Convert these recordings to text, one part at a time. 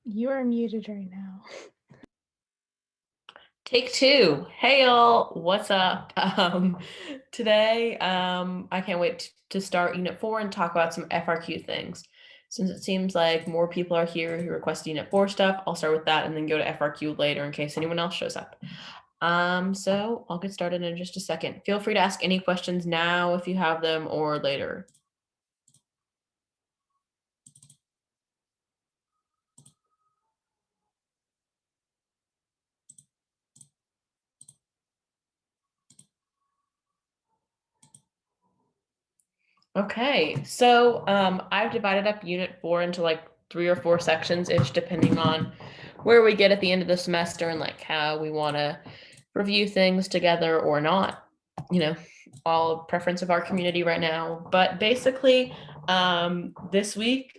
You are muted right now. Take two. Hey y'all, what's up? Today, I can't wait to start Unit 4 and talk about some FRQ things. Since it seems like more people are here who request Unit 4 stuff, I'll start with that and then go to FRQ later in case anyone else shows up. So I'll get started in just a second. Feel free to ask any questions now if you have them or later. Okay, so I've divided up Unit 4 into like 3 or 4 sections-ish, depending on where we get at the end of the semester and like how we want to review things together or not. You know, all preference of our community right now. But basically, this week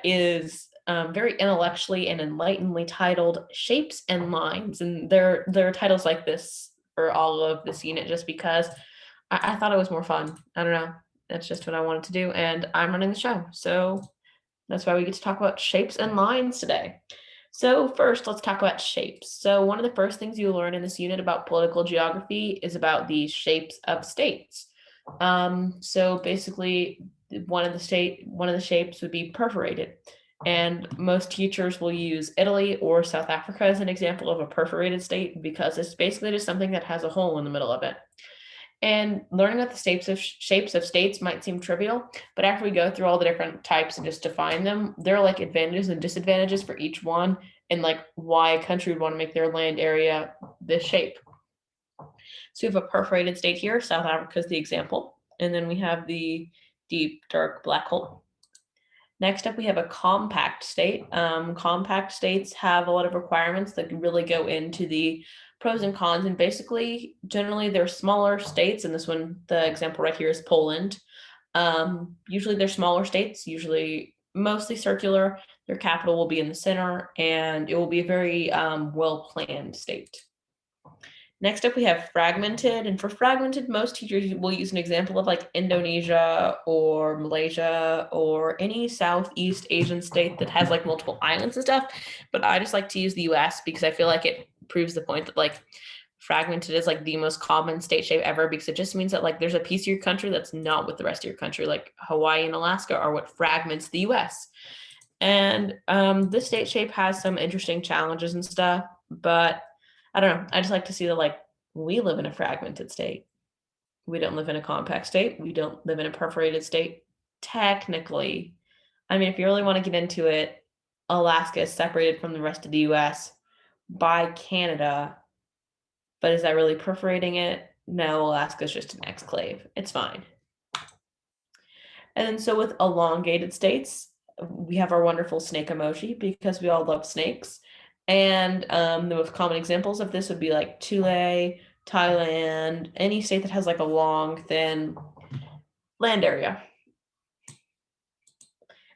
is very intellectually and enlighteningly titled Shapes and Lines. And there are titles like this for all of this unit just because I thought it was more fun. I don't know. That's just what I wanted to do, and I'm running the show. So that's why we get to talk about shapes and lines today. So first, let's talk about shapes. So one of the first things you learn in this unit about political geography is about the shapes of states. So basically, one of the shapes would be perforated. And most teachers will use Italy or South Africa as an example of a perforated state because it's basically just something that has a hole in the middle of it. And learning about the shapes of states might seem trivial, but after we go through all the different types and just define them, there are like advantages and disadvantages for each one and like why a country would want to make their land area this shape. So we have a perforated state here. South Africa is the example. And then we have the deep, dark black hole. Next up, we have a compact state. Compact states have a lot of requirements that can really go into the pros and cons. And basically, generally, they're smaller states. And this one, the example right here is Poland. Usually, they're smaller states, usually mostly circular. Their capital will be in the center, and it will be a very well-planned state. Next up, we have fragmented. And for fragmented, most teachers will use an example of like Indonesia or Malaysia or any Southeast Asian state that has like multiple islands and stuff. But I just like to use the US because I feel like it proves the point that like fragmented is like the most common state shape ever because it just means that like there's a piece of your country that's not with the rest of your country. Like Hawaii and Alaska are what fragments the US. And this state shape has some interesting challenges and stuff, but I don't know. I just like to see that like we live in a fragmented state. We don't live in a compact state. We don't live in a perforated state. Technically, I mean, if you really want to get into it, Alaska is separated from the rest of the US by Canada. But is that really perforating it? No, Alaska is just an exclave. It's fine. And then so with elongated states, we have our wonderful snake emoji because we all love snakes. And the most common examples of this would be like Chile, Thailand, any state that has like a long, thin land area.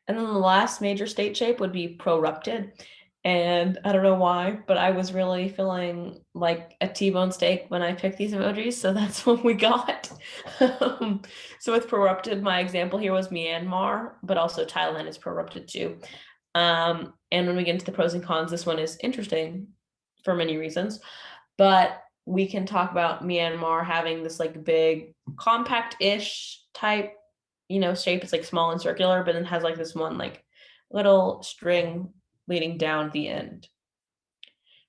And then the last major state shape would be prorupted. And I don't know why, but I was really feeling like a T-bone steak when I picked these emojis, so that's what we got. So with prorupted, my example here was Myanmar, but also Thailand is prorupted too. And when we get into the pros and cons, this one is interesting for many reasons, but we can talk about Myanmar having this like big compact-ish type, shape. It's like small and circular, but it has like this one like little string leading down the end.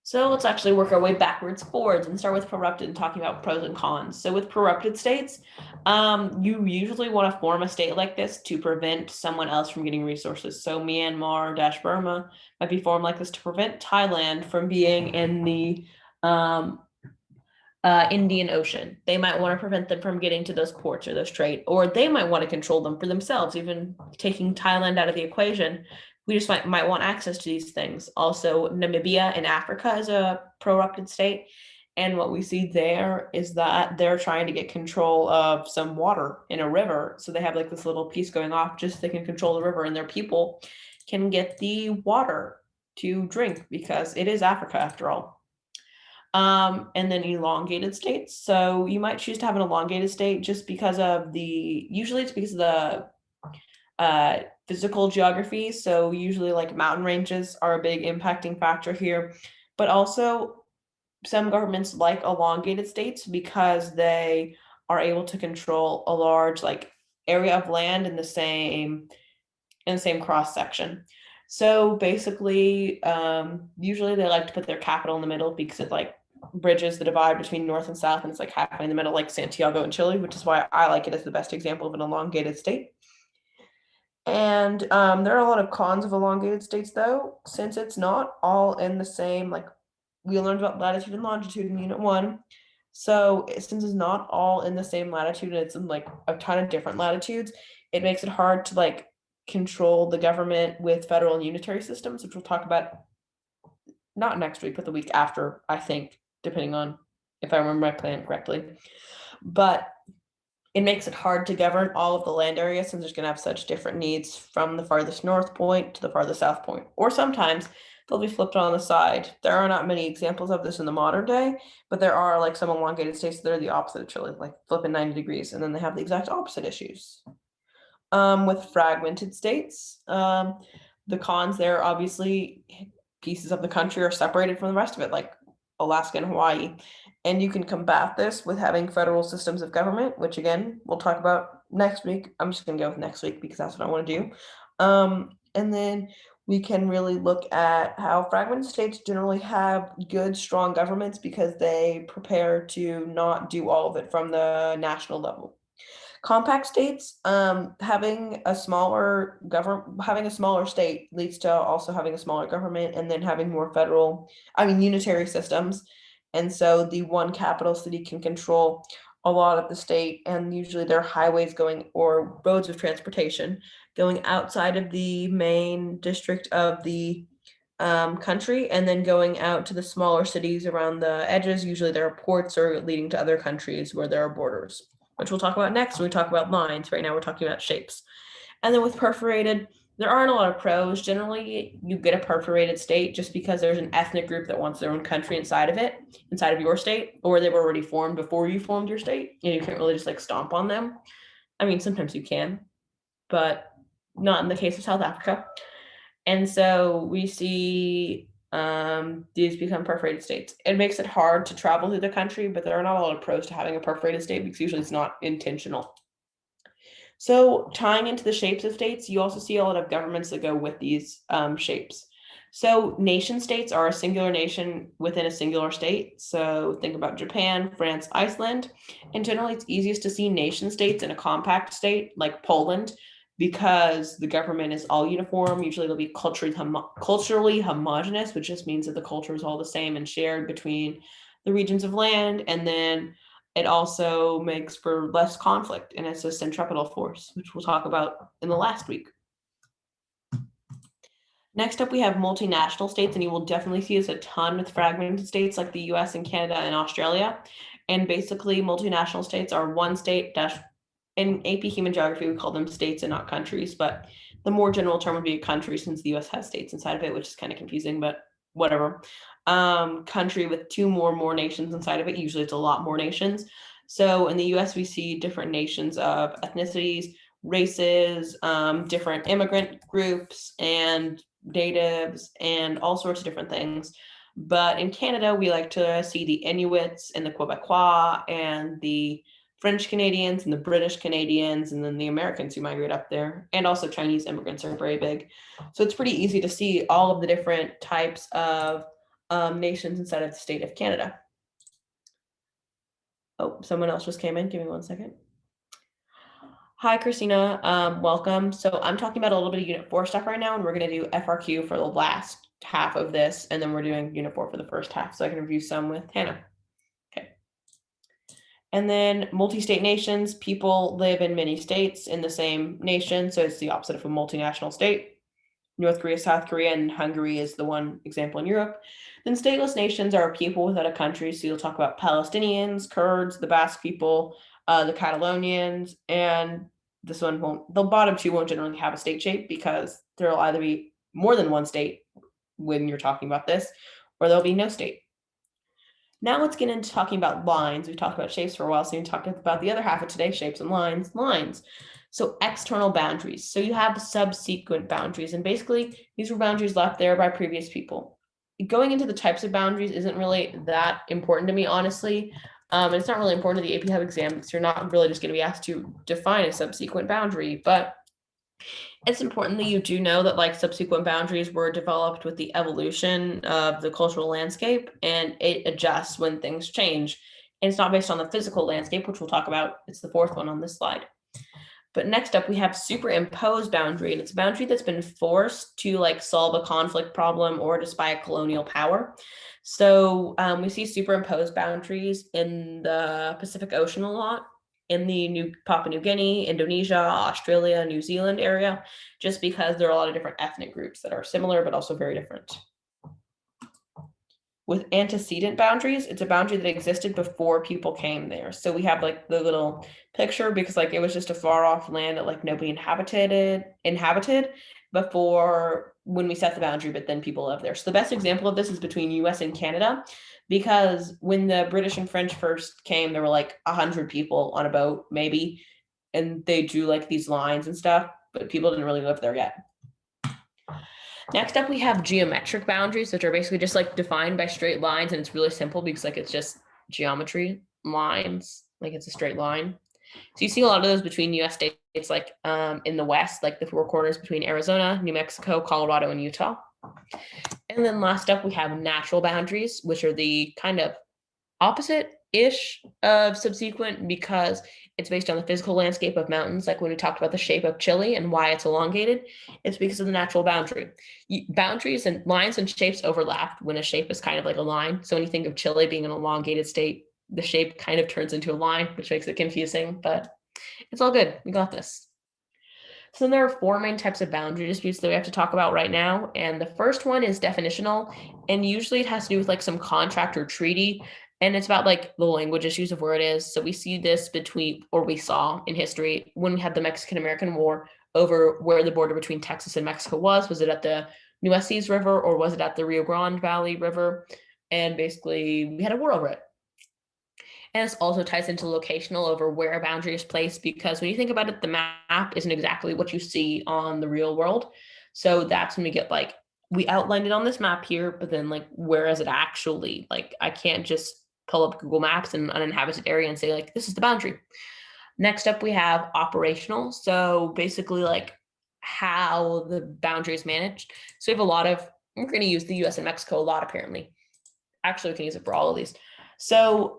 So let's actually work our way backwards forwards and start with prorupted and talking about pros and cons. So with prorupted states, you usually want to form a state like this to prevent someone else from getting resources. So Myanmar-Burma might be formed like this to prevent Thailand from being in the Indian Ocean. They might want to prevent them from getting to those ports or those trade, or they might want to control them for themselves, even taking Thailand out of the equation. We just might want access to these things. Also, Namibia in Africa is a prorupted state. And what we see there is that they're trying to get control of some water in a river. So they have like this little piece going off just so they can control the river and their people can get the water to drink because it is Africa after all. And then elongated states. So you might choose to have an elongated state just because of usually it's because of the physical geography. So usually like mountain ranges are a big impacting factor here, but also some governments like elongated states because they are able to control a large like area of land in the same cross section. So basically, usually they like to put their capital in the middle because it like bridges the divide between north and south, and it's like halfway in the middle, like Santiago and Chile, which is why I like it as the best example of an elongated state. And there are a lot of cons of elongated states, though, since it's not all in the same, like we learned about latitude and longitude in Unit 1. So since it's not all in the same latitude and it's in like a ton of different latitudes, it makes it hard to like control the government with federal and unitary systems, which we'll talk about not next week, but the week after, I think, depending on if I remember my plan correctly. But it makes it hard to govern all of the land areas since there's going to have such different needs from the farthest north point to the farthest south point. Or sometimes they'll be flipped on the side. There are not many examples of this in the modern day, but there are like some elongated states that are the opposite of Chile, like flipping 90 degrees, and then they have the exact opposite issues. With fragmented states, the cons there, obviously, pieces of the country are separated from the rest of it, like Alaska and Hawaii. And you can combat this with having federal systems of government, which again, we'll talk about next week. I'm just going to go with next week because that's what I want to do. And then we can really look at how fragmented states generally have good, strong governments because they prepare to not do all of it from the national level. Compact states, having a smaller state leads to also having a smaller government and then having more unitary systems. And so the one capital city can control a lot of the state, and usually there are highways or roads of transportation going outside of the main district of the country and then going out to the smaller cities around the edges. Usually there are ports or leading to other countries where there are borders, which we'll talk about next when we talk about lines. Right now we're talking about shapes. And then with perforated, there aren't a lot of pros. Generally, you get a perforated state just because there's an ethnic group that wants their own country inside of your state, or they were already formed before you formed your state, and you can't really just like stomp on them. I mean, sometimes you can, but not in the case of South Africa. And so we see these become perforated states. It makes it hard to travel through the country, but there are not a lot of pros to having a perforated state because usually it's not intentional. So tying into the shapes of states, you also see a lot of governments that go with these shapes. So nation states are a singular nation within a singular state. So think about Japan, France, Iceland. And generally it's easiest to see nation states in a compact state like Poland because the government is all uniform. Usually they'll be culturally homogenous, which just means that the culture is all the same and shared between the regions of land. And then it also makes for less conflict, and it's a centripetal force, which we'll talk about in the last week. Next up, we have multinational states, and you will definitely see this a ton with fragmented states like the US and Canada and Australia. And basically, multinational states are one state in AP Human Geography, we call them states and not countries, but the more general term would be a country since the US has states inside of it, which is kind of confusing, but whatever. Country with two more nations inside of it. Usually it's a lot more nations. So in the US, we see different nations of ethnicities, races, different immigrant groups and natives and all sorts of different things. But in Canada, we like to see the Inuits and the Quebecois and the French Canadians and the British Canadians, and then the Americans who migrate up there, and also Chinese immigrants are very big. So it's pretty easy to see all of the different types of nations inside of the state of Canada. Oh, someone else just came in. Give me 1 second. Hi, Christina. Welcome. So I'm talking about a little bit of Unit 4 stuff right now, and we're going to do FRQ for the last half of this, and then we're doing Unit 4 for the first half, so I can review some with Hannah. Okay. And then multi-state nations, people live in many states in the same nation, so it's the opposite of a multinational state. North Korea, South Korea, and Hungary is the one example in Europe. Then stateless nations are people without a country, so you'll talk about Palestinians, Kurds, the Basque people, the Catalonians, and this one the bottom two won't generally have a state shape because there'll either be more than one state when you're talking about this, or there'll be no state. Now let's get into talking about lines. We talked about shapes for a while, so we talked about the other half of today, shapes and lines. So external boundaries. So you have subsequent boundaries, and basically these were boundaries left there by previous people. Going into the types of boundaries isn't really that important to me, honestly. It's not really important to the APHUG exam because you're not really just going to be asked to define a subsequent boundary, but it's important that you do know that like subsequent boundaries were developed with the evolution of the cultural landscape, and it adjusts when things change. And it's not based on the physical landscape, which we'll talk about. It's the fourth one on this slide. But next up, we have superimposed boundary, and it's a boundary that's been forced to like solve a conflict problem or just by a colonial power. So we see superimposed boundaries in the Pacific Ocean a lot, in the New Papua New Guinea, Indonesia, Australia, New Zealand area, just because there are a lot of different ethnic groups that are similar but also very different. With antecedent boundaries, it's a boundary that existed before people came there. So we have like the little picture because like it was just a far off land that like nobody inhabited before when we set the boundary, but then people live there. So the best example of this is between US and Canada, because when the British and French first came, there were like 100 people on a boat, maybe, and they drew like these lines and stuff, but people didn't really live there yet. Next up, we have geometric boundaries, which are basically just like defined by straight lines, and it's really simple because like it's just geometry lines, like it's a straight line. So you see a lot of those between US states, like in the West, like the four corners between Arizona, New Mexico, Colorado, and Utah. And then last up, we have natural boundaries, which are the kind of opposite-ish of subsequent because it's based on the physical landscape of mountains. Like when we talked about the shape of Chile and why it's elongated, it's because of the natural boundary. Boundaries and lines and shapes overlap when a shape is kind of like a line. So when you think of Chile being an elongated state, the shape kind of turns into a line, which makes it confusing, but it's all good. We got this. So then there are four main types of boundary disputes that we have to talk about right now. And the first one is definitional. And usually it has to do with like some contract or treaty. And it's about like the language issues of where it is. So we see this we saw in history when we had the Mexican-American War over where the border between Texas and Mexico was. Was it at the Nueces River or was it at the Rio Grande Valley River? And basically we had a war over it. And this also ties into locational over where a boundary is placed, because when you think about it, the map isn't exactly what you see on the real world. So that's when we get like, we outlined it on this map here, but then like, where is it actually? Like, I can't just pull up Google Maps in an uninhabited area and say like, this is the boundary. Next up, we have operational. So basically like how the boundary is managed. So we have we're going to use the US and Mexico a lot, apparently. Actually, we can use it for all of these. So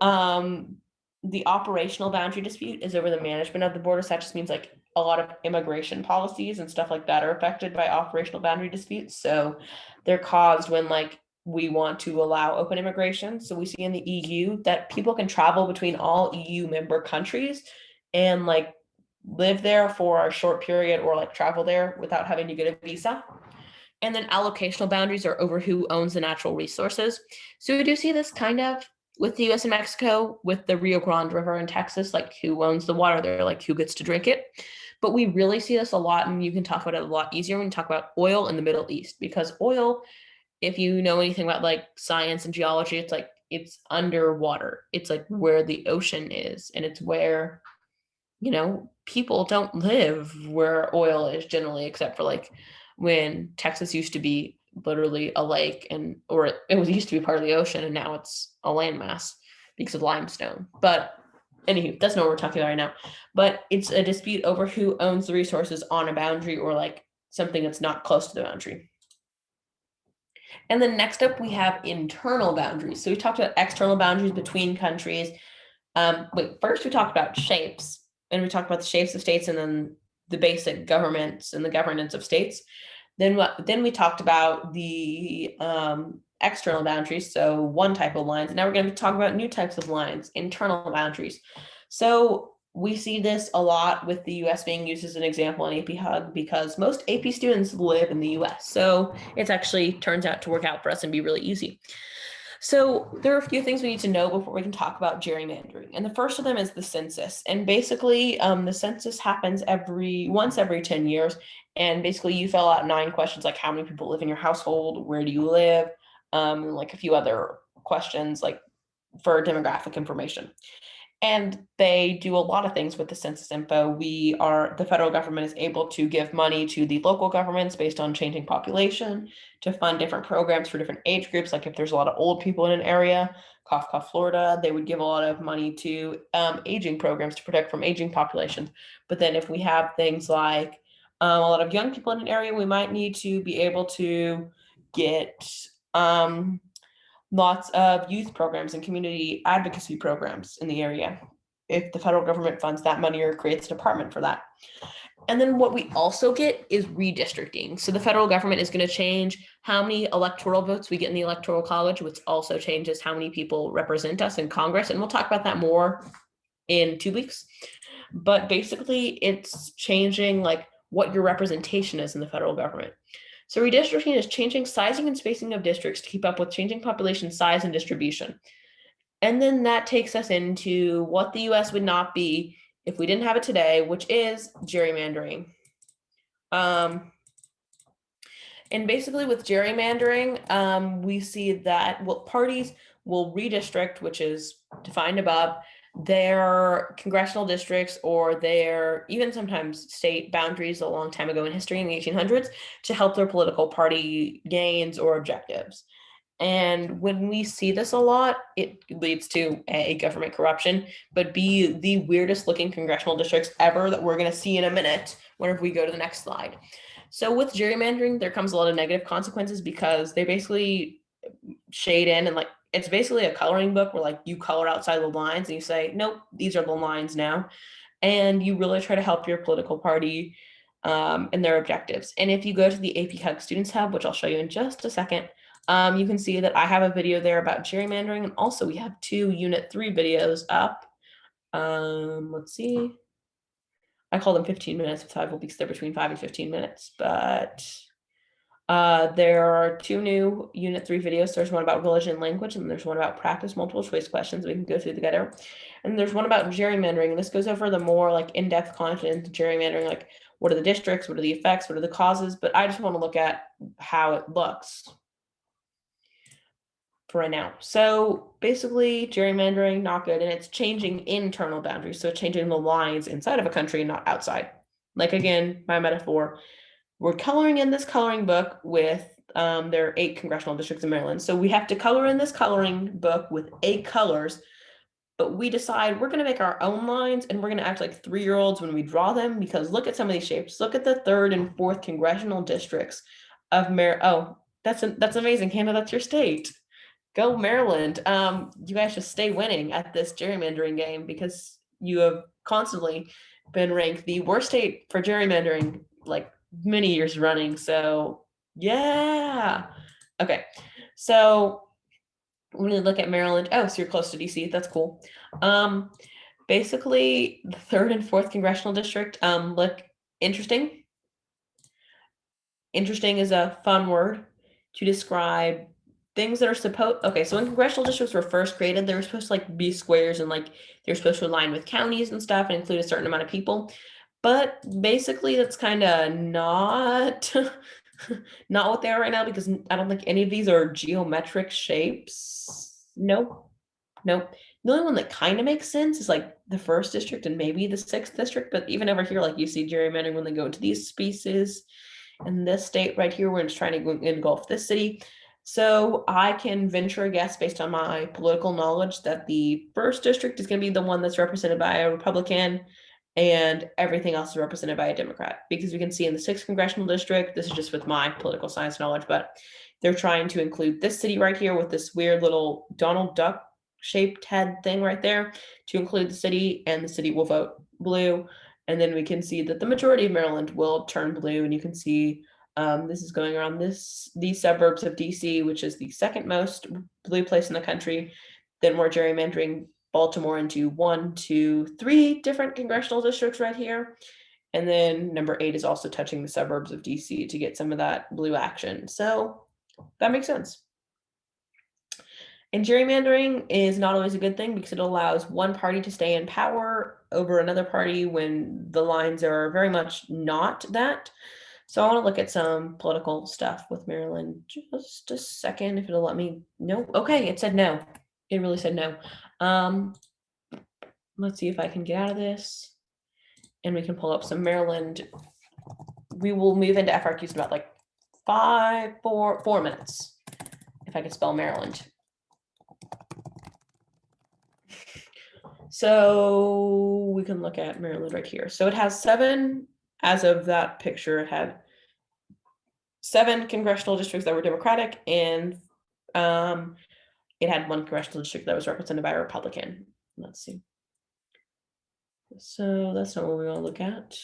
the operational boundary dispute is over the management of the border. So that just means like a lot of immigration policies and stuff like that are affected by operational boundary disputes. So they're caused when like we want to allow open immigration. So we see in the EU that people can travel between all EU member countries and like live there for a short period or like travel there without having to get a visa. And then allocational boundaries are over who owns the natural resources. So we do see this kind of with the US and Mexico, with the Rio Grande River in Texas, like who owns the water there, like who gets to drink it. But we really see this a lot, and you can talk about it a lot easier when you talk about oil in the Middle East, because oil, if you know anything about like science and geology, it's like it's underwater. It's like where the ocean is, and it's where, you know, people don't live where oil is generally, except for like when Texas used to be literally a lake or it was used to be part of the ocean and now it's a landmass because of limestone. But anywho, that's not what we're talking about right now. But it's a dispute over who owns the resources on a boundary or like something that's not close to the boundary. And then next up, we have internal boundaries. So we talked about external boundaries between countries. First we talked about shapes, and we talked about the shapes of states and then the basic governments and the governance of states. Then we talked about the external boundaries, so one type of lines. And now we're going to talk about new types of lines, internal boundaries. So we see this a lot with the US being used as an example in APHUG because most AP students live in the US. So it actually turns out to work out for us and be really easy. So there are a few things we need to know before we can talk about gerrymandering. And the first of them is the census. And basically the census happens once every 10 years. And basically you fill out 9 questions, like how many people live in your household, where do you live, and like a few other questions like for demographic information. And they do a lot of things with the census info. The federal government is able to give money to the local governments based on changing population to fund different programs for different age groups. Like if there's a lot of old people in an area, cough, cough, Florida, they would give a lot of money to aging programs to protect from aging populations. But then if we have things like a lot of young people in an area, we might need to be able to get lots of youth programs and community advocacy programs in the area if the federal government funds that money or creates a department for that. And then what we also get is redistricting. So the federal government is going to change how many electoral votes we get in the Electoral College, which also changes how many people represent us in Congress. And we'll talk about that more in 2 weeks. But basically, it's changing like what your representation is in the federal government. So redistricting is changing sizing and spacing of districts to keep up with changing population size and distribution. And then that takes us into what the US would not be if we didn't have it today, which is gerrymandering. And basically with gerrymandering, we see that parties will redistrict, which is defined above, their congressional districts or their even sometimes state boundaries a long time ago in history in the 1800s to help their political party gains or objectives. And when we see this a lot, it leads to A, government corruption, but B, the weirdest looking congressional districts ever that we're going to see in a minute whenever we go to the next slide. So with gerrymandering, there comes a lot of negative consequences because they basically shade in and like it's basically a coloring book where like you color outside the lines and you say, nope, these are the lines now. And you really try to help your political party and their objectives. And if you go to the APHUG Students Hub, which I'll show you in just a second, you can see that I have a video there about gerrymandering. And also we have 2 Unit 3 videos up. Let's see. I call them 15 minutes of 5 weeks. They're between 5 and 15 minutes, but there are 2 new Unit 3 videos. There's one about religion and language, and there's one about practice multiple choice questions we can go through together. And there's one about gerrymandering. And this goes over the more like in-depth content of gerrymandering, like what are the districts, what are the effects, what are the causes, but I just want to look at how it looks for right now. So basically gerrymandering, not good, and it's changing internal boundaries. So changing the lines inside of a country, not outside. Like again, my metaphor, we're coloring in this coloring book with there are 8 congressional districts in Maryland. So we have to color in this coloring book with 8 colors, but we decide we're going to make our own lines and we're going to act like 3-year-olds when we draw them because look at some of these shapes. Look at the 3rd and 4th congressional districts of Maryland. Oh, that's amazing, Hannah. That's your state. Go Maryland. You guys just stay winning at this gerrymandering game because you have constantly been ranked the worst state for gerrymandering like many years running. So yeah. Okay. So when we look at Maryland, oh, so you're close to DC. That's cool. Basically the 3rd and 4th congressional district look interesting. Interesting is a fun word to describe things that are okay, so when congressional districts were first created, they were supposed to like be squares and like they're supposed to align with counties and stuff and include a certain amount of people. But basically that's kind of not not what they are right now because I don't think any of these are geometric shapes. Nope. The only one that kind of makes sense is like the 1st district and maybe the 6th district, but even over here, like you see gerrymandering when they go into these species in this state right here, where it's trying to engulf this city. So I can venture a guess based on my political knowledge that the 1st district is going to be the one that's represented by a Republican and everything else is represented by a Democrat. Because we can see in the 6th congressional district, this is just with my political science knowledge, but they're trying to include this city right here with this weird little Donald Duck shaped head thing right there to include the city, and the city will vote blue. And then we can see that the majority of Maryland will turn blue, and you can see this is going around these suburbs of DC, which is the 2nd most blue place in the country. Then we're gerrymandering Baltimore into 1, 2, 3 different congressional districts right here. And then number 8 is also touching the suburbs of DC to get some of that blue action. So that makes sense. And gerrymandering is not always a good thing because it allows one party to stay in power over another party when the lines are very much not that. So I want to look at some political stuff with Maryland. Just a second, if it'll let me. No. Okay, it said no. It really said no. let's see if I can get out of this and we can pull up some Maryland. We will move into FRQs in about like 4 minutes. If I can spell Maryland. So we can look at Maryland right here. So it has 7, as of that picture, it had 7 congressional districts that were Democratic, and it had 1 congressional district that was represented by a Republican. Let's see. So that's not what we want to look at.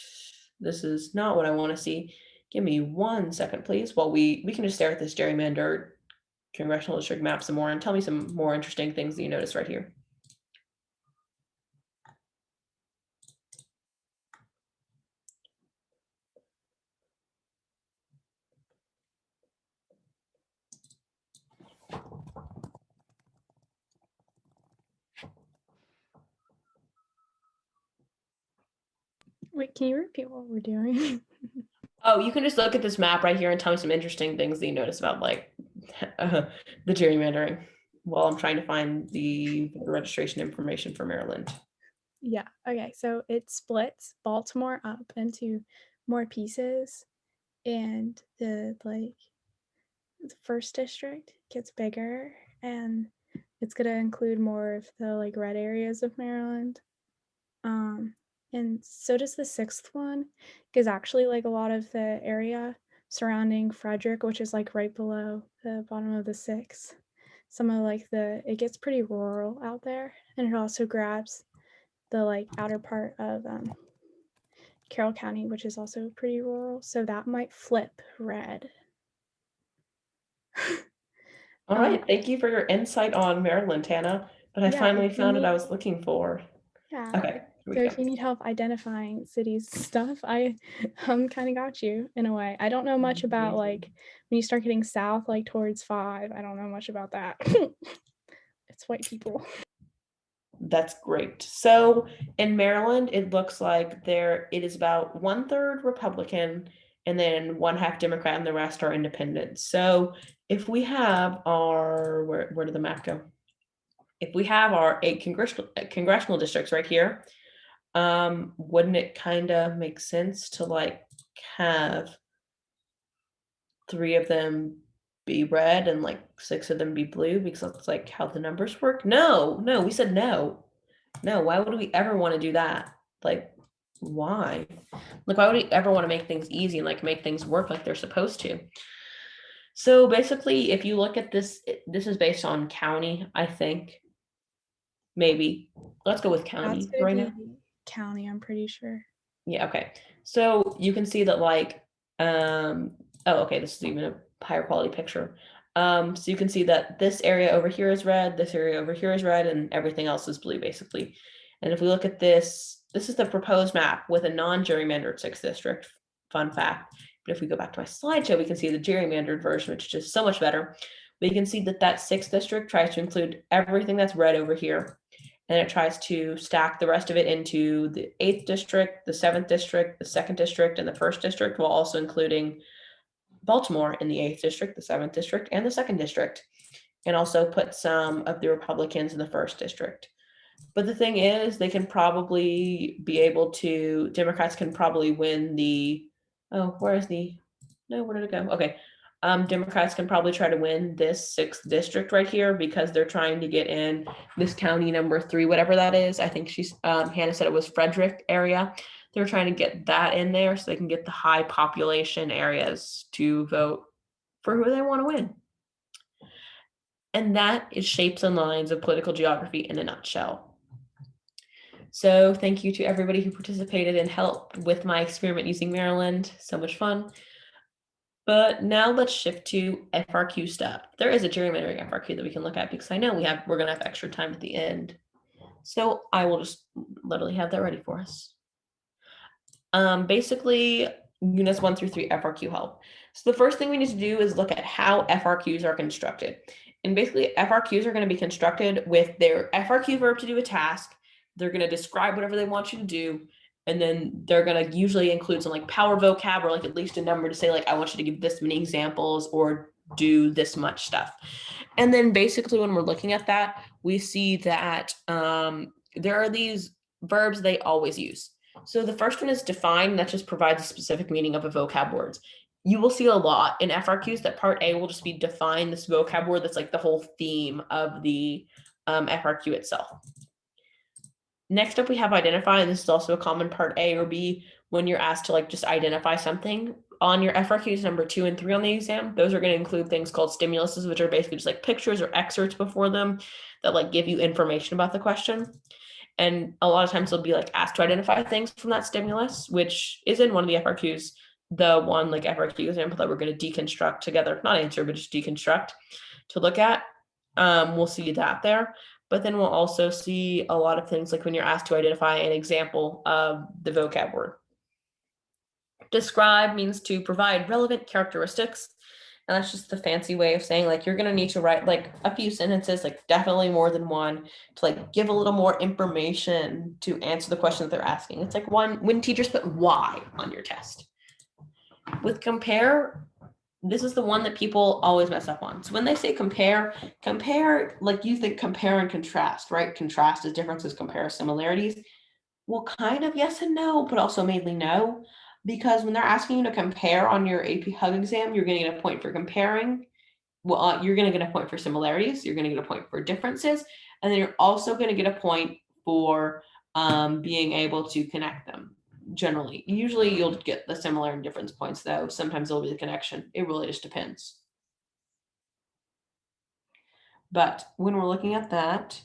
This is not what I want to see. Give me 1 second, please, while we can just stare at this gerrymandered congressional district map some more and tell me some more interesting things that you notice right here. Wait, can you repeat what we're doing? Oh, you can just look at this map right here and tell me some interesting things that you notice about like the gerrymandering while I'm trying to find the registration information for Maryland. Yeah, okay, so it splits Baltimore up into more pieces, and the first district gets bigger, and it's gonna include more of the like red areas of Maryland. And so does the 6th one, because actually like a lot of the area surrounding Frederick, which is like right below the bottom of the 6th, some of like it gets pretty rural out there, and it also grabs the like outer part of Carroll County, which is also pretty rural, so that might flip red. All right, thank you for your insight on Maryland, Hannah. But I finally found what I was looking for. Yeah. Okay. So if you need help identifying cities stuff, I kind of got you in a way. I don't know much about like when you start getting south, like towards 5. I don't know much about that. It's white people. That's great. So in Maryland, it looks like it is about 1/3 Republican and then 1/2 Democrat, and the rest are independent. So if we have our, where did the map go? If we have our 8 congressional districts right here, wouldn't it kind of make sense to like have 3 of them be red and like 6 of them be blue, because that's like how the numbers work? No, we said no. Why would we ever want to do that? Like, why? Like, why would we ever want to make things easy and like make things work like they're supposed to? So basically, if you look at this, this is based on county, I think. Maybe. Let's go with county right now. County, I'm pretty sure. Yeah, okay. So you can see that like, oh, okay, this is even a higher quality picture. So you can see that this area over here is red, this area over here is red, and everything else is blue, basically. And if we look at this, this is the proposed map with a non-gerrymandered 6th district. Fun fact. But if we go back to my slideshow, we can see the gerrymandered version, which is just so much better. But you can see that that 6th district tries to include everything that's red over here. And it tries to stack the rest of it into the 8th district, the 7th district, the 2nd district, and the 1st district, while also including Baltimore in the 8th district, the 7th district, and the 2nd district, and also put some of the Republicans in the 1st district. But the thing is, they can probably be able to, Democrats can probably win the, where did it go? Okay. Democrats can probably try to win this 6th district right here because they're trying to get in this county number 3, whatever that is. I think Hannah said it was Frederick area. They're trying to get that in there so they can get the high population areas to vote for who they want to win. And that is shapes and lines of political geography in a nutshell. So thank you to everybody who participated and helped with my experiment using Maryland. So much fun. But now let's shift to FRQ stuff. There is a gerrymandering FRQ that we can look at because I know we're going to have extra time at the end. So I will just literally have that ready for us. Basically, units 1 through 3 FRQ help. So the first thing we need to do is look at how FRQs are constructed. And basically, FRQs are going to be constructed with their FRQ verb to do a task. They're going to describe whatever they want you to do. And then they're going to usually include some like power vocab or like at least a number to say like, I want you to give this many examples or do this much stuff. And then basically when we're looking at that, we see that there are these verbs they always use. So the first one is define, that just provides a specific meaning of a vocab words. You will see a lot in FRQs that part A will just be define this vocab word that's like the whole theme of the FRQ itself. Next up, we have identify, and this is also a common part A or B when you're asked to like just identify something. On your FRQs number 2 and 3 on the exam, those are going to include things called stimuluses, which are basically just like pictures or excerpts before them that like give you information about the question. And a lot of times they'll be like asked to identify things from that stimulus, which is in one of the FRQs, the one like FRQ example that we're going to deconstruct together, not answer, but just deconstruct to look at. We'll see that there. But then we'll also see a lot of things like when you're asked to identify an example of the vocab word. Describe means to provide relevant characteristics. And that's just the fancy way of saying like you're going to need to write like a few sentences, like definitely more than one, to like give a little more information to answer the question that they're asking. It's like when teachers put why on your test. With compare, this is the one that people always mess up on. So when they say compare, like you think compare and contrast, right? Contrast is differences, compare similarities. Well, kind of yes and no, but also mainly no. Because when they're asking you to compare on your APHUG exam, you're going to get a point for comparing. Well, you're going to get a point for similarities. You're going to get a point for differences. And then you're also going to get a point for being able to connect them. Generally, usually you'll get the similar and difference points, though. Sometimes it'll be the connection. It really just depends. But when we're looking at that,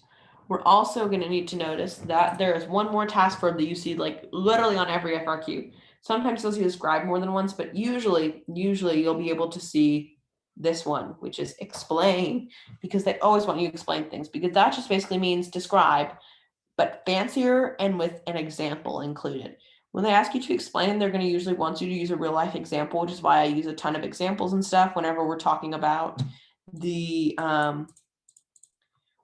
we're also going to need to notice that there is one more task verb that you see like literally on every FRQ. Sometimes you'll see describe more than once, but usually you'll be able to see this one, which is explain, because they always want you to explain things, because that just basically means describe, but fancier and with an example included. When they ask you to explain, they're going to usually want you to use a real life example, which is why I use a ton of examples and stuff whenever we're talking about the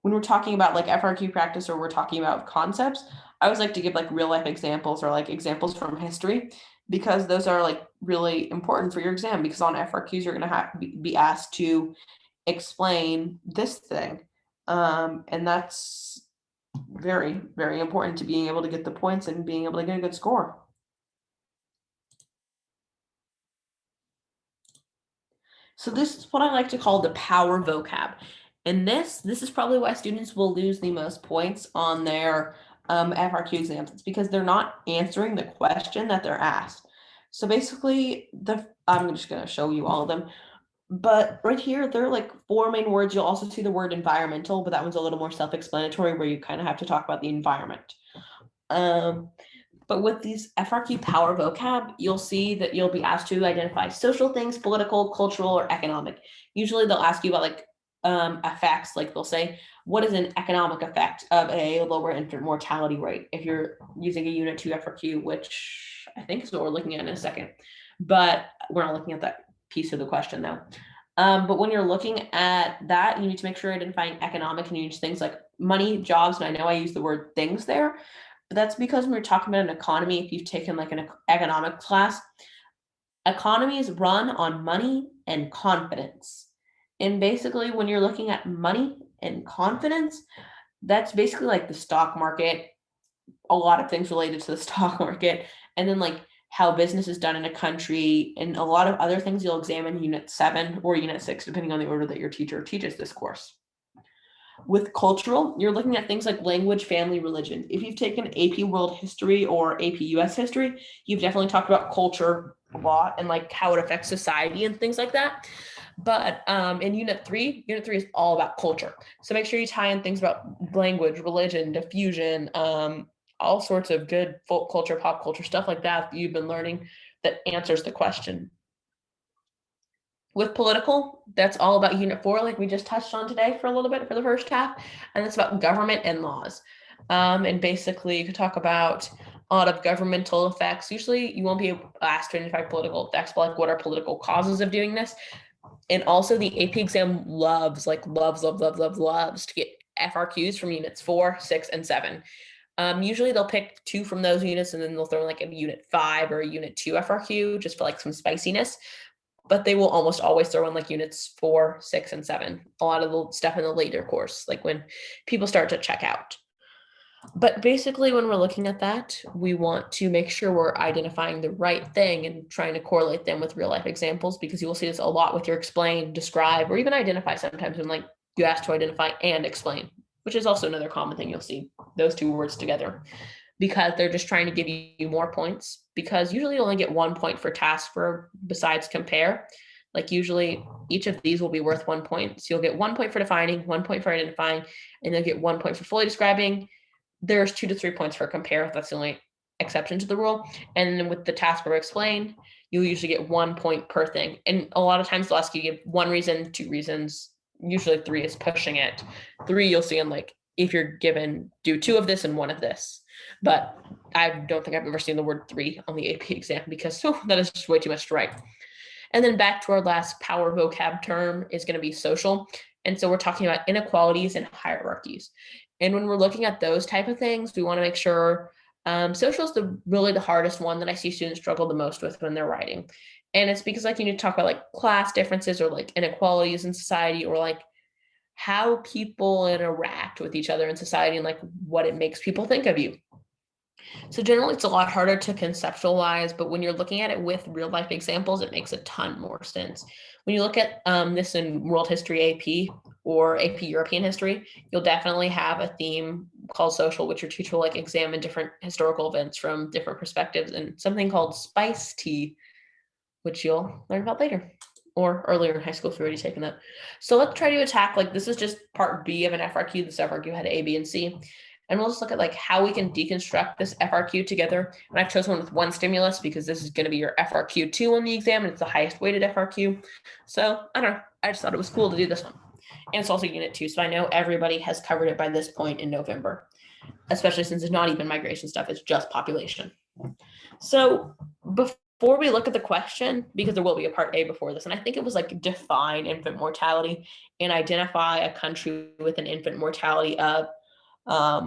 when we're talking about like FRQ practice or we're talking about concepts. I always like to give like real life examples or like examples from history, because those are like really important for your exam, because on FRQs you're going to have to be asked to explain this thing, and that's very, very important to being able to get the points and being able to get a good score. So this is what I like to call the power vocab. And this is probably why students will lose the most points on their FRQ exams. It's because they're not answering the question that they're asked. So basically, I'm just going to show you all of them. But right here, there are like 4 main words. You'll also see the word environmental, but that one's a little more self-explanatory, where you kind of have to talk about the environment. But with these FRQ power vocab, you'll see that you'll be asked to identify social things, political, cultural, or economic. Usually they'll ask you about like effects, like they'll say, what is an economic effect of a lower infant mortality rate if you're using a Unit 2 FRQ, which I think is what we're looking at in a second. But we're not looking at that piece of the question though. But when you're looking at that, you need to make sure you're identifying economic, and you use things like money, jobs, and I know I use the word things there, but that's because when we're talking about an economy, if you've taken like an economic class, economies run on money and confidence. And basically when you're looking at money and confidence, that's basically like the stock market, a lot of things related to the stock market, and then like how business is done in a country, and a lot of other things you'll examine in Unit 7 or Unit 6, depending on the order that your teacher teaches this course. With cultural, you're looking at things like language, family, religion. If you've taken AP World History or AP US History, you've definitely talked about culture a lot and like how it affects society and things like that. But in Unit 3 is all about culture. So make sure you tie in things about language, religion, diffusion, all sorts of good folk culture, pop culture, stuff like that you've been learning that answers the question. With political, that's all about Unit 4, like we just touched on today for a little bit for the first half, and it's about government and laws. And basically, you could talk about a lot of governmental effects. Usually, you won't be asked to identify political effects, but like what are political causes of doing this? And also, the AP exam loves to get FRQs from Units 4, 6, and 7. Usually they'll pick 2 from those units, and then they'll throw in like a Unit 5 or a Unit 2 FRQ just for like some spiciness. But they will almost always throw in like Units 4, 6, and 7. A lot of the stuff in the later course, like when people start to check out. But basically, when we're looking at that, we want to make sure we're identifying the right thing and trying to correlate them with real life examples, because you will see this a lot with your explain, describe, or even identify sometimes when like you ask to identify and explain, which is also another common thing you'll see those two words together, because they're just trying to give you more points, because usually you only get 1 point for task verb besides compare. Like usually each of these will be worth 1 point. So you'll get 1 point for defining, 1 point for identifying, and you'll get 1 point for fully describing. There's 2 to 3 points for compare. That's the only exception to the rule. And then with the task verb explain, you'll usually get 1 point per thing. And a lot of times they'll ask you to give 1 reason, 2 reasons. Usually 3 is pushing it. 3 you'll see in like, if you're given, do 2 of this and 1 of this. But I don't think I've ever seen the word 3 on the AP exam, because that is just way too much to write. And then back to our last power vocab term is going to be social. And so we're talking about inequalities and hierarchies. And when we're looking at those type of things, we want to make sure social is really the hardest one that I see students struggle the most with when they're writing. And it's because like you need to talk about like class differences or like inequalities in society, or like how people interact with each other in society and like what it makes people think of you. So generally it's a lot harder to conceptualize, but when you're looking at it with real life examples, it makes a ton more sense. When you look at this in world history AP or AP European history, you'll definitely have a theme called social, which your teacher will like examine different historical events from different perspectives, and something called spice tea, which you'll learn about later or earlier in high school if you've already taken that. So let's try to attack, like this is just part B of an FRQ. This FRQ had A, B, and C. And we'll just look at like how we can deconstruct this FRQ together. And I've chosen one with 1 stimulus because this is going to be your FRQ2 on the exam, and it's the highest weighted FRQ. So I don't know. I just thought it was cool to do this one. And it's also unit 2. So I know everybody has covered it by this point in November, especially since it's not even migration stuff. It's just population. So before we look at the question, because there will be a part A before this, and I think it was like define infant mortality and identify a country with an infant mortality of I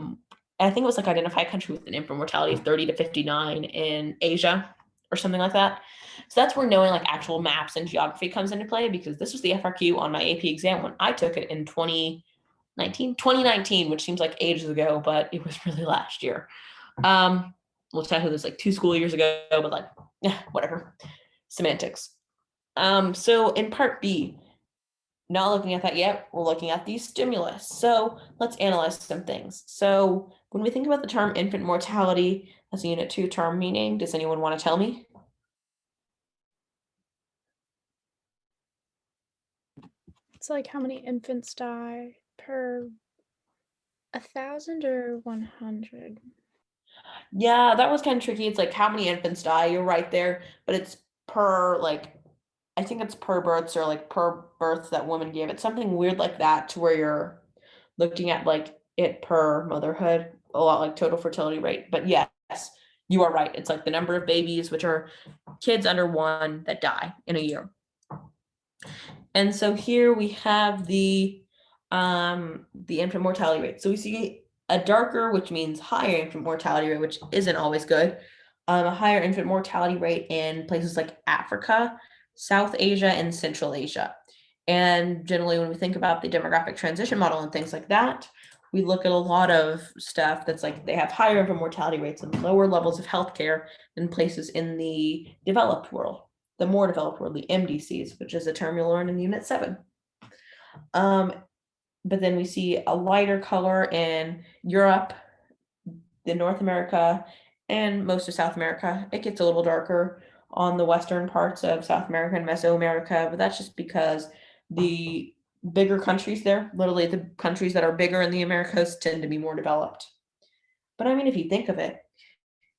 think it was like identify a country with an infant mortality of 30 to 59 in Asia or something like that. So that's where knowing like actual maps and geography comes into play, because this was the FRQ on my AP exam when I took it in 2019, which seems like ages ago, but it was really last year. Well, technically this like 2 school years ago, but like, yeah, whatever. Semantics. So in part B, not looking at that yet, we're looking at the stimulus. So let's analyze some things. So when we think about the term infant mortality as a unit 2 term meaning, does anyone want to tell me? It's like how many infants die per 1,000 or 100. Yeah, that was kind of tricky. It's like how many infants die, you're right there, but it's per like, I think it's per births or like per birth that woman gave. It's something weird like that, to where you're looking at like it per motherhood, a lot like total fertility rate. But yes, you are right. It's like the number of babies, which are kids under 1 that die in a year. And so here we have the infant mortality rate. So we see a darker, which means higher infant mortality rate, which isn't always good. A higher infant mortality rate in places like Africa, South Asia, and Central Asia. And generally, when we think about the demographic transition model and things like that, we look at a lot of stuff that's like they have higher infant mortality rates and lower levels of healthcare than places in the developed world, the more developed world, the MDCs, which is a term you'll learn in Unit 7. But then we see a lighter color in Europe, the North America, and most of South America. It gets a little darker on the western parts of South America and Mesoamerica, but that's just because the bigger countries there, literally the countries that are bigger in the Americas, tend to be more developed. But I mean, if you think of it,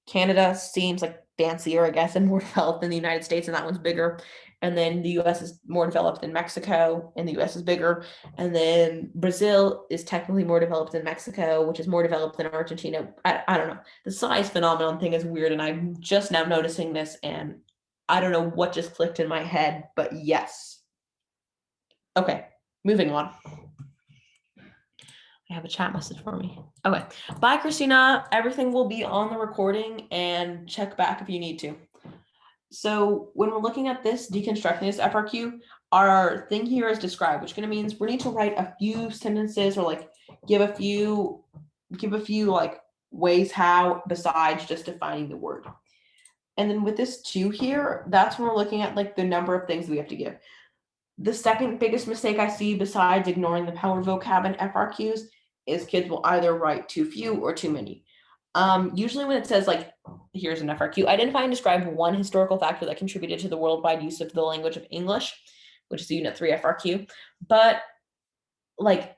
Canada seems like fancier, I guess, and more developed than the United States, and that one's bigger. And then the US is more developed than Mexico, and the US is bigger. And then Brazil is technically more developed than Mexico, which is more developed than Argentina. I don't know. The size phenomenon thing is weird, and I'm just now noticing this, and I don't know what just clicked in my head, but yes. Okay, moving on. I have a chat message for me. Okay. Bye, Christina. Everything will be on the recording, and check back if you need to. So when we're looking at this, deconstructing this FRQ, our thing here is describe, which kind of means we need to write a few sentences or like give a few like ways how besides just defining the word. And then with this 2 here, that's when we're looking at like the number of things we have to give. The second biggest mistake I see besides ignoring the power vocab and FRQs is kids will either write too few or too many. Usually when it says like, here's an FRQ, identify and describe one historical factor that contributed to the worldwide use of the language of English, which is the Unit 3 FRQ. But like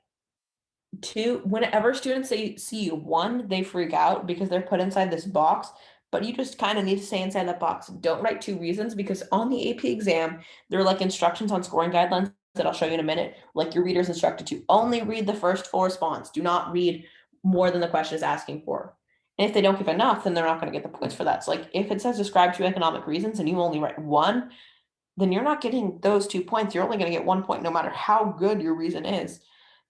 whenever students see 1, they freak out because they're put inside this box. But you just kind of need to stay inside that box. Don't write 2 reasons, because on the AP exam, there are like instructions on scoring guidelines that I'll show you in a minute. Like your reader's instructed to only read the first full response. Do not read more than the question is asking for. And if they don't give enough, then they're not going to get the points for that. So like if it says describe 2 economic reasons and you only write 1, then you're not getting those 2 points. You're only going to get 1 point no matter how good your reason is.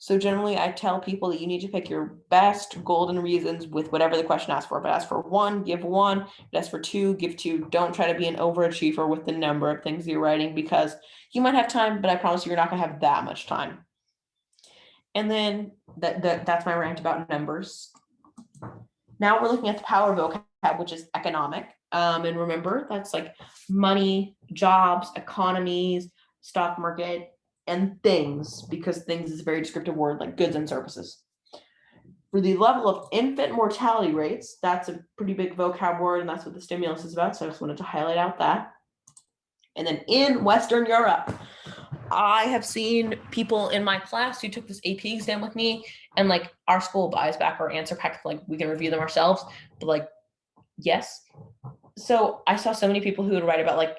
So generally, I tell people that you need to pick your best golden reasons with whatever the question asks for. If it asks for 1, give 1. If it asks for 2, give 2. Don't try to be an overachiever with the number of things you're writing, because you might have time, but I promise you, you're not going to have that much time. And then that's my rant about numbers. Now we're looking at the power vocab, which is economic. And remember, that's like money, jobs, economies, stock market, and things, because things is a very descriptive word, like goods and services. For the level of infant mortality rates, that's a pretty big vocab word, and that's what the stimulus is about. So I just wanted to highlight out that. And then in Western Europe, I have seen people in my class who took this AP exam with me, and like our school buys back our answer pack, like we can review them ourselves, but like, yes. So I saw so many people who would write about like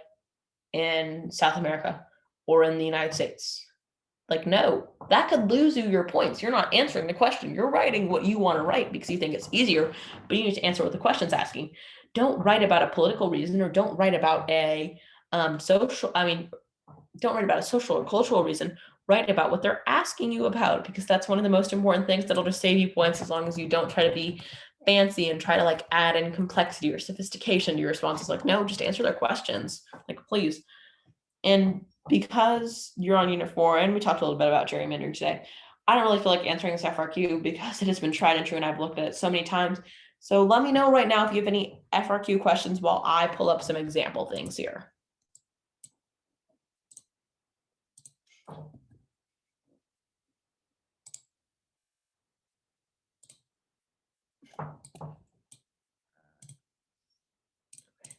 in South America or in the United States. Like, no, that could lose you your points. You're not answering the question. You're writing what you want to write because you think it's easier, but you need to answer what the question's asking. Don't write about a political reason, or don't write about a don't write about a social or cultural reason. Write about what they're asking you about, because that's one of the most important things that'll just save you points, as long as you don't try to be fancy and try to like add in complexity or sophistication to your responses. Like, no, just answer their questions. Like, please. And because you're on Unit 4, and we talked a little bit about gerrymandering today, I don't really feel like answering this FRQ because it has been tried and true and I've looked at it so many times. So let me know right now if you have any FRQ questions while I pull up some example things here.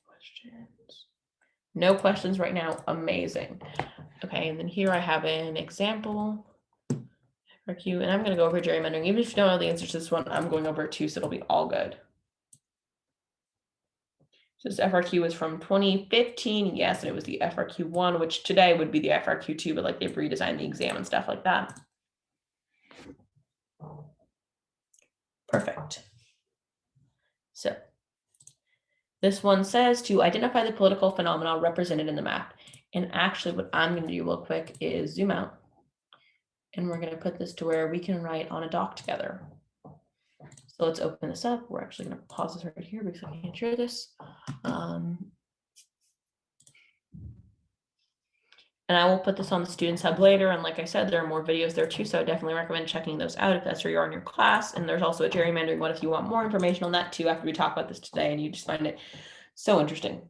Questions. No questions right now. Amazing. Okay, and then here I have an example FRQ, and I'm going to go over gerrymandering. Even if you don't know the answer to this one, I'm going over it too, so it'll be all good. So this FRQ is from 2015, yes, and it was the FRQ1, which today would be the FRQ2, but like they've redesigned the exam and stuff like that. Perfect. So this one says to identify the political phenomena represented in the map. And actually what I'm going to do real quick is zoom out. And we're going to put this to where we can write on a doc together. So let's open this up. We're actually going to pause this right here because I can't share this. And I will put this on the Students Hub later. And like I said, there are more videos there too. So I definitely recommend checking those out if that's where you are in your class. And there's also a gerrymandering one if you want more information on that too, after we talk about this today and you just find it so interesting.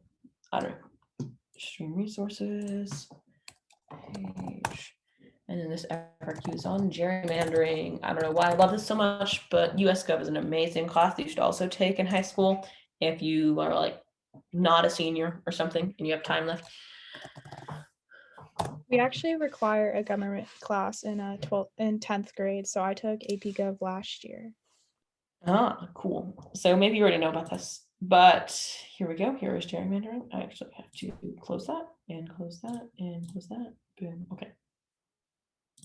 I don't know. Stream resources, page. And then this FRQ is on gerrymandering. I don't know why I love this so much, but US Gov is an amazing class that you should also take in high school if you are like not a senior or something and you have time left. We actually require a government class in 10th grade, so I took AP Gov last year. Ah, cool. So maybe you already know about this, but here we go. Here is gerrymandering. I actually have to close that and close that and close that. Boom. Okay.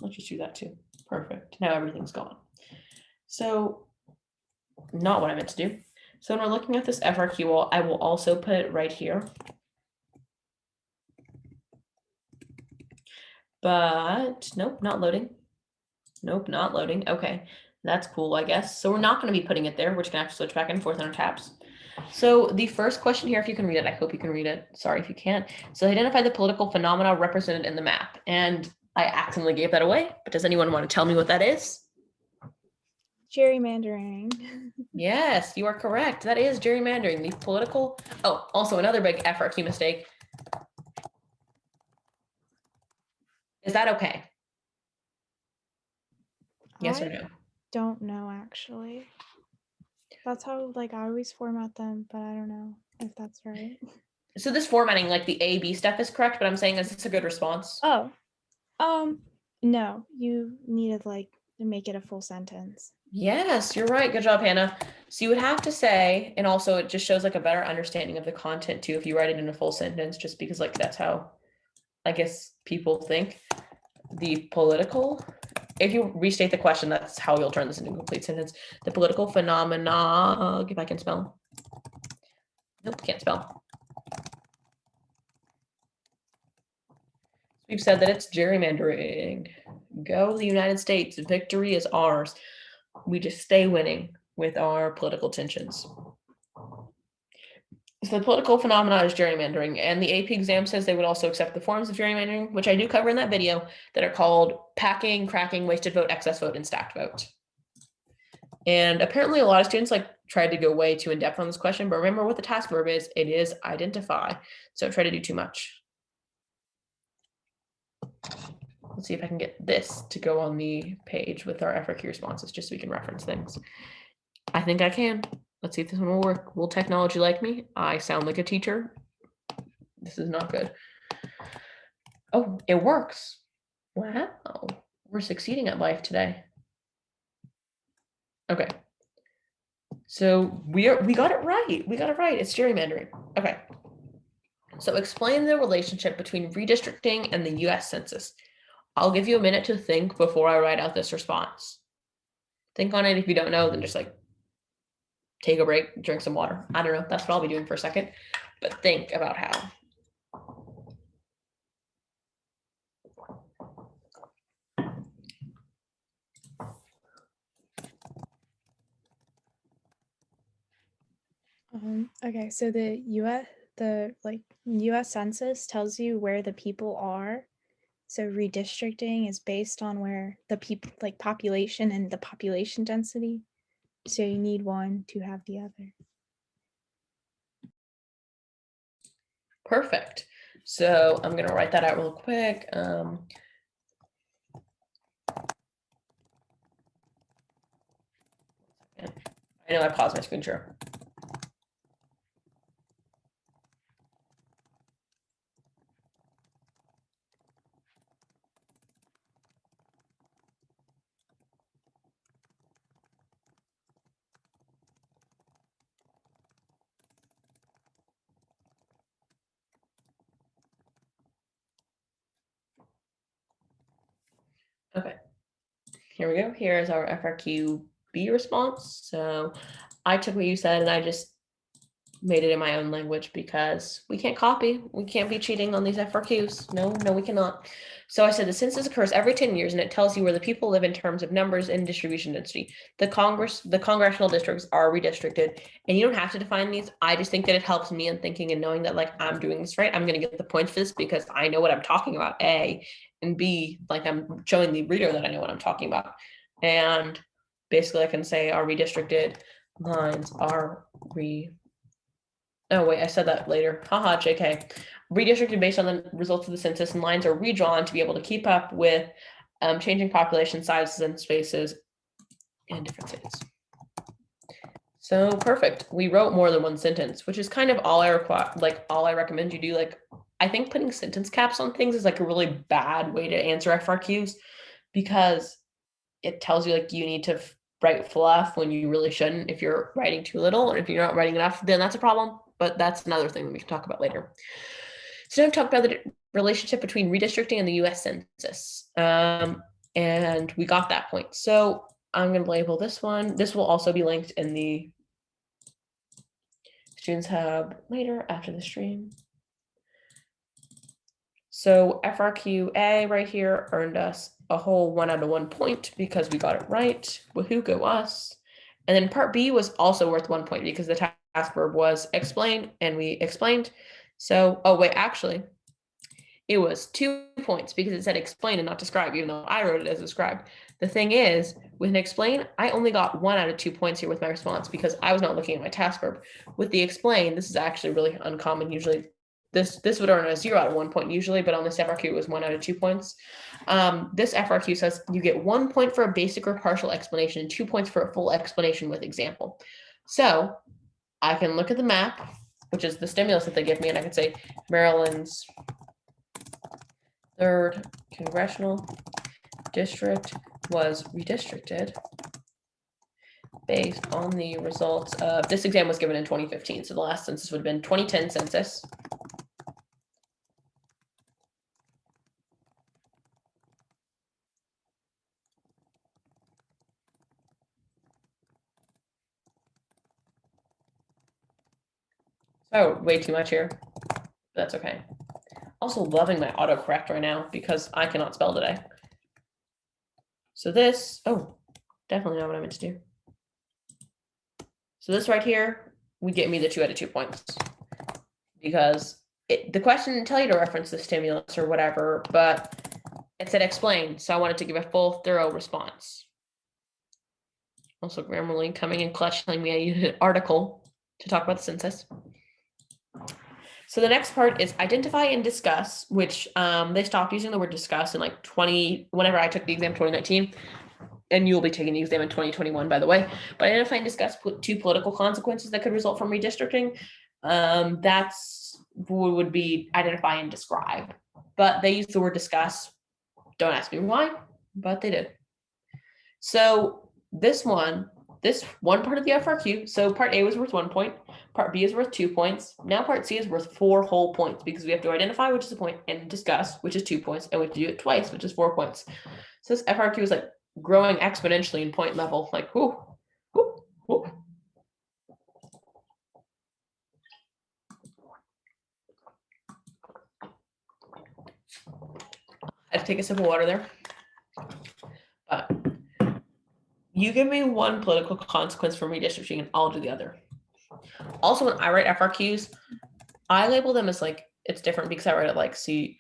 Let's just do that too. Perfect. Now everything's gone. So not what I meant to do. So when we're looking at this FRQ, I will also put it right here. But nope, not loading. Nope, not loading. Okay, that's cool, I guess. So we're not going to be putting it there. We're just going to have to switch back and forth on our tabs. So the first question here, if you can read it, I hope you can read it. Sorry if you can't. So identify the political phenomena represented in the map. And I accidentally gave that away, but does anyone want to tell me what that is? Gerrymandering. Yes, you are correct. That is gerrymandering. The political. Oh, also another big FRQ mistake. Is that okay? Yes or no? Don't know actually. That's how I always format them, but I don't know if that's right. So this formatting, like the A, B stuff is correct, but I'm saying, is this a good response? Oh, no, you needed to make it a full sentence. Yes, you're right. Good job, Hannah. So you would have to say, and also it just shows a better understanding of the content too if you write it in a full sentence, just because that's how I guess people think. The political, if you restate the question, that's how you'll turn this into a complete sentence. The political phenomena, if I can spell. Nope, can't spell. We've said that it's gerrymandering. Go the United States. Victory is ours. We just stay winning with our political tensions. So the political phenomena is gerrymandering, and the AP exam says they would also accept the forms of gerrymandering, which I do cover in that video, that are called packing, cracking, wasted vote, excess vote, and stacked vote. And apparently a lot of students tried to go way too in depth on this question, but remember what the task verb is, it is identify. So try to do too much. Let's see if I can get this to go on the page with our FRQ responses, just so we can reference things. I think I can. Let's see if this one will work. Will technology like me? I sound like a teacher. This is not good. Oh, it works. Wow. We're succeeding at life today. Okay. So we got it right. We got it right. It's gerrymandering. Okay. So explain the relationship between redistricting and the US Census. I'll give you a minute to think before I write out this response. Think on it. If you don't know, then just take a break, drink some water. I don't know. That's what I'll be doing for a second. But think about how. Okay, so the US Census tells you where the people are. So redistricting is based on where the people population and the population density. So you need one to have the other. Perfect. So I'm going to write that out real quick. I know I paused my screen share. Okay, here we go. Here's our FRQB response. So I took what you said and I just made it in my own language because we can't copy. We can't be cheating on these FRQs. No, we cannot. So I said the census occurs every 10 years and it tells you where the people live in terms of numbers and distribution density. The congressional districts are redistricted, and you don't have to define these. I just think that it helps me in thinking and knowing that I'm doing this right. I'm going to get the points for this because I know what I'm talking about, A, and B, I'm showing the reader that I know what I'm talking about. And basically I can say our redistricted lines are oh wait, I said that later. Haha, JK. Redistricted based on the results of the census, and lines are redrawn to be able to keep up with changing population sizes and spaces in different states. So perfect. We wrote more than one sentence, which is kind of all I require, all I recommend you do. I think putting sentence caps on things is a really bad way to answer FRQs, because it tells you you need to write fluff when you really shouldn't. If you're writing too little, and if you're not writing enough, then that's a problem. But that's another thing that we can talk about later. So now I've talked about the relationship between redistricting and the US Census. And we got that point. So I'm going to label this one. This will also be linked in the Students Hub later after the stream. So FRQA right here earned us a whole 1 out of 1 point because we got it right. Woohoo, go us. And then part B was also worth 1 point because the task verb was explain, and we explained. So, oh wait, actually, it was 2 points because it said explain and not describe, even though I wrote it as describe. The thing is, with an explain, I only got 1 out of 2 points here with my response because I was not looking at my task verb. With the explain, this is actually really uncommon. Usually this would earn a 0 out of 1 point usually, but on this FRQ it was 1 out of 2 points. This FRQ says you get 1 point for a basic or partial explanation and 2 points for a full explanation with example. So I can look at the map, which is the stimulus that they give me, and I can say Maryland's 3rd congressional district was redistricted based on the results of this exam was given in 2015. So the last census would have been 2010 census. So way too much here. That's okay. Also loving my autocorrect right now because I cannot spell today. So this, oh, definitely not what I meant to do. So this right here would get me the 2 out of 2 points because the question didn't tell you to reference the stimulus or whatever, but it said explain. So I wanted to give a full, thorough response. Also, Grammarly coming in clutch telling me I needed an article to talk about the census. So the next part is identify and discuss, which they stopped using the word discuss in like whenever I took the exam 2019, and you'll be taking the exam in 2021, by the way. But identify and discuss 2 political consequences that could result from redistricting. That's would be identify and describe. But they use the word discuss. Don't ask me why, but they did. So this one part of the FRQ, so part A was worth 1 point, part B is worth 2 points. Now part C is worth 4 whole points because we have to identify, which is a point, and discuss, which is 2 points, and we have to do it twice, which is 4 points. So this FRQ is like growing exponentially in point level, like whoo, whoo, whoo. I had to take a sip of water there. But you give me 1 political consequence from redistricting and I'll do the other. Also, when I write FRQs, I label them as like, it's different because I write it like C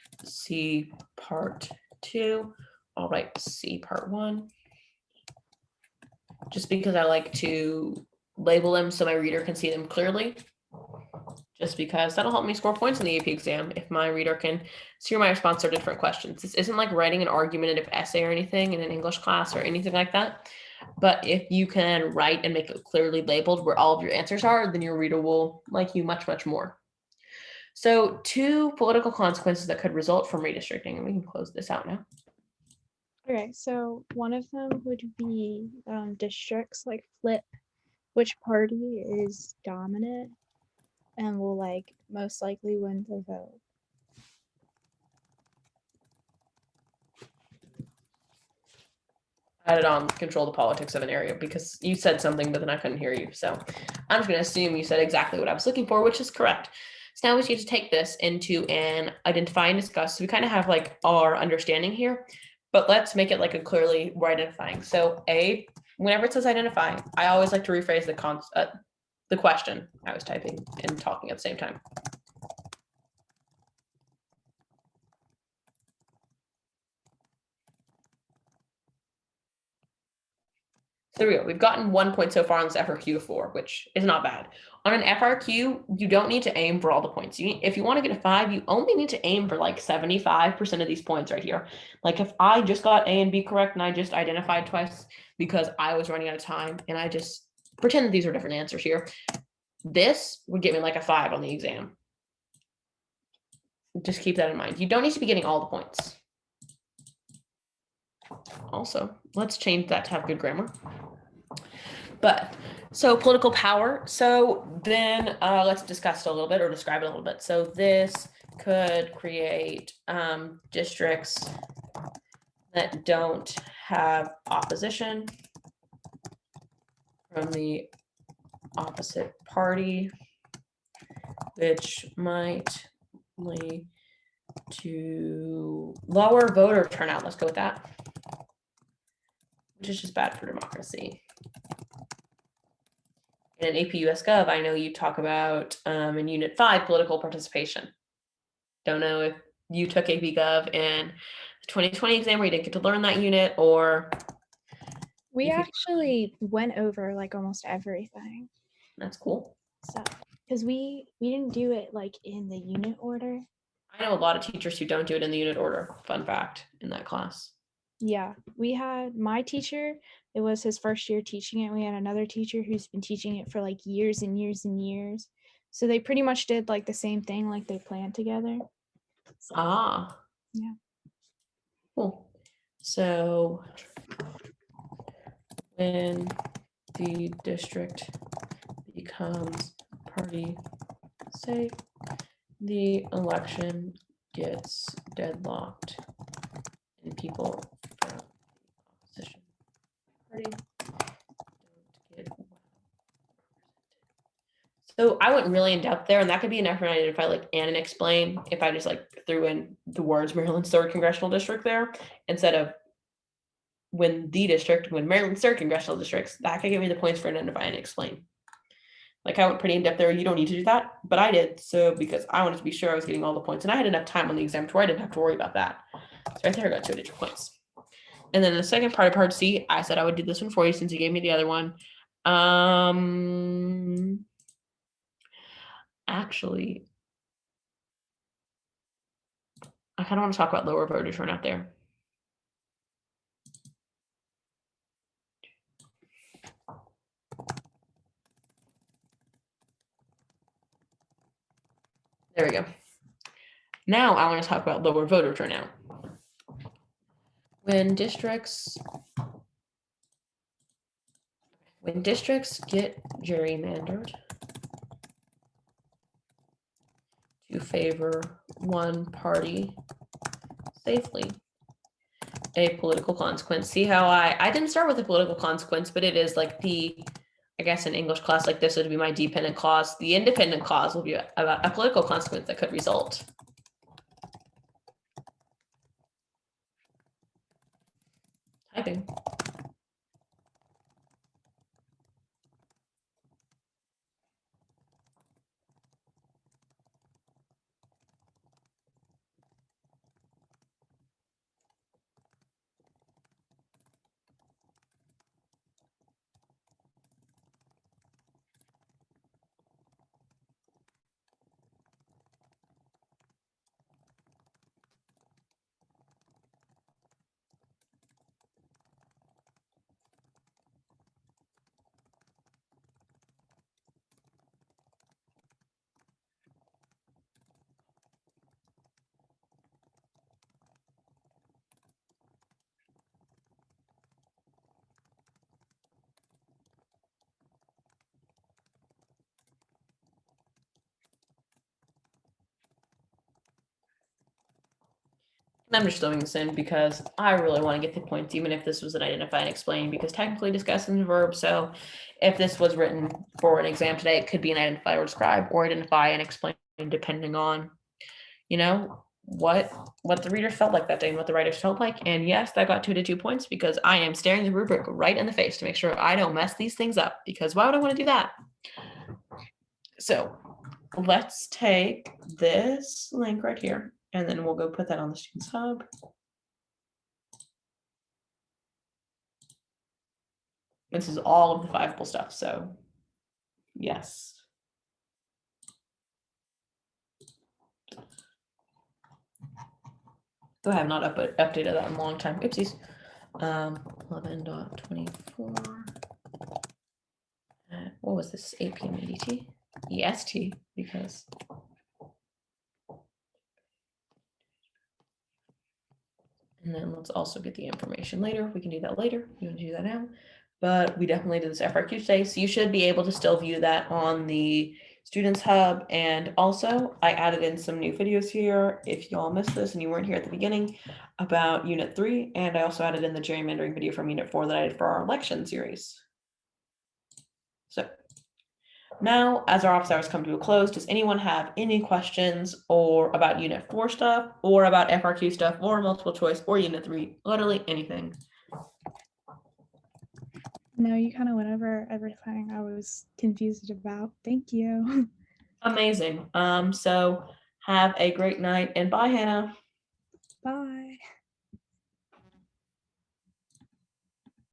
part 2. I'll write C part 1. Just because I like to label them so my reader can see them clearly. Just because that'll help me score points in the AP exam if my reader can see my response to different questions. This isn't like writing an argumentative essay or anything in an English class or anything like that. But if you can write and make it clearly labeled where all of your answers are, then your reader will like you much, much more. So 2 political consequences that could result from redistricting, and we can close this out now. Okay, so one of them would be districts like flip which party is dominant and will like most likely win the vote. Added on control the politics of an area because you said something, but then I couldn't hear you. So I'm just going to assume you said exactly what I was looking for, which is correct. So now we need to take this into an identify and discuss. So we kind of have like our understanding here, but let's make it like a clearly we're identifying. So A, whenever it says identify, I always like to rephrase the question. I was typing and talking at the same time. So there we go. We've gotten 1 point so far on this FRQ 4, which is not bad. On an FRQ, you don't need to aim for all the points. If you want to get a 5, you only need to aim for like 75% of these points right here. Like if I just got A and B correct and I just identified twice because I was running out of time and I just pretend that these are different answers here, this would get me like a 5 on the exam. Just keep that in mind. You don't need to be getting all the points. Also, let's change that to have good grammar. But so political power. So then let's discuss it a little bit or describe it a little bit. So this could create districts that don't have opposition from the opposite party, which might lead to lower voter turnout. Let's go with that. Which is just bad for democracy. In AP US Gov, I know you talk about in Unit 5 political participation. Don't know if you took AP Gov in the 2020 exam where you didn't get to learn that unit, or We If you, actually went over like almost everything. that's cool. So, because we didn't do it like in the unit order. I know a lot of teachers who don't do it in the unit order. Fun fact in that class. Yeah, we had my teacher, it was his first year teaching it. We had another teacher who's been teaching it for like years and years and years. So they pretty much did like the same thing, like they planned together. So, Ah, yeah. cool. So when the district becomes party, say the election gets deadlocked and people from the opposition party don't get well represented. So I went really in depth there, and that could be enough for an identify like and explain if I just like threw in the words Maryland's third congressional district there instead of when Maryland's third congressional districts, that could give me the points for identify and explain. Like I went pretty in depth there. You don't need to do that, but I did. So because I wanted to be sure I was getting all the points, and I had enough time on the exam to where I didn't have to worry about that. So right there, I got 2 additional points. And then the second part C, I said I would do this one for you since you gave me the other one. Actually, I kind of want to talk about lower voter turnout there. There we go. Now I want to talk about lower voter turnout. When districts get gerrymandered to favor one party safely, a political consequence. See how I didn't start with a political consequence, but it is like I guess in English class like this would be my dependent clause. The independent clause will be about a political consequence that could result. Typing. I'm just throwing this in because I really want to get the points, even if this was an identify and explain, because technically discuss is a verb. So if this was written for an exam today, it could be an identify or describe or identify and explain, depending on, what the readers felt like that day and what the writers felt like. And yes, that got 2 to 2 points because I am staring the rubric right in the face to make sure I don't mess these things up, because why would I want to do that? So let's take this link right here, and then we'll go put that on the Students Hub. This is all of the fiveable stuff, so yes. Though I have not updated that in a long time. Oopsies. 11.24. What was this? APM EDT? EST, because and then let's also get the information later. We can do that later. You want to do that now? But we definitely did this FRQ today, so you should be able to still view that on the Students Hub. And also, I added in some new videos here if y'all missed this and you weren't here at the beginning about Unit 3, and I also added in the gerrymandering video from Unit 4 that I did for our election series. So now, as our office hours come to a close, does anyone have any questions or about Unit 4 stuff, or about FRQ stuff, or multiple choice, or Unit 3, literally anything? No, you kind of went over everything I was confused about. Thank you. Amazing. So have a great night, and bye, Hannah. Bye.